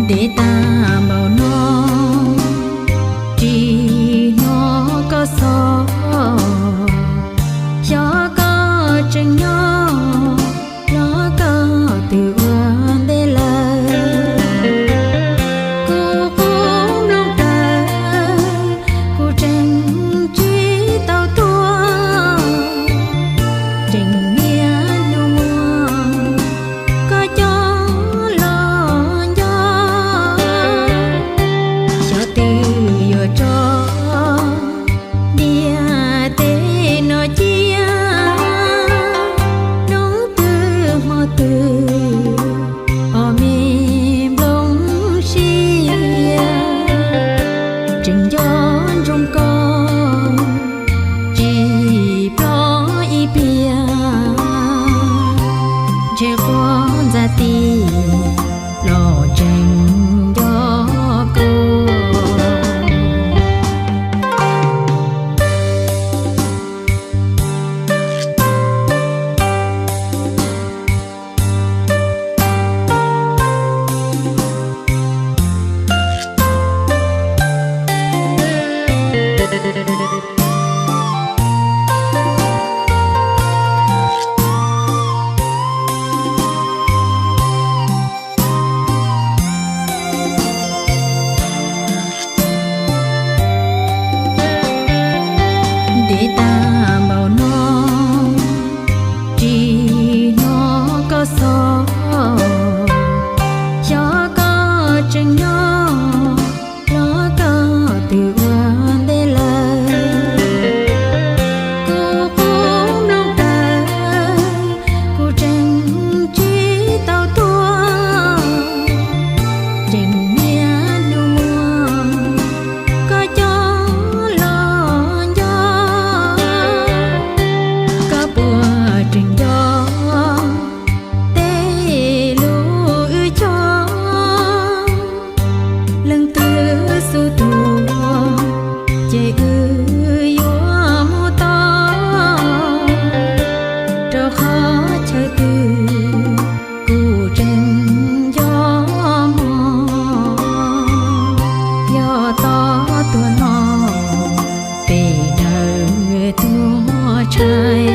để ta bảo nó chỉ nó có gió gió có chân nhỏ nó có từ ơn để lời cô cũng lòng đời cô tranh chỉ tao tua trình nghĩa luôn có cho lo tranh cho cô để ta bảo nó chỉ nó có gió gió có chân nhỏ nó có từ ơn để lời cô cũng lòng đời cô tranh chỉ tao tua trình nghĩa luôn có cho trình gió tê lùi cho lần tư su tu chê ư yo mô to trở khó chơi từ cụ tranh gió mò gió to tua nó về đời tua trái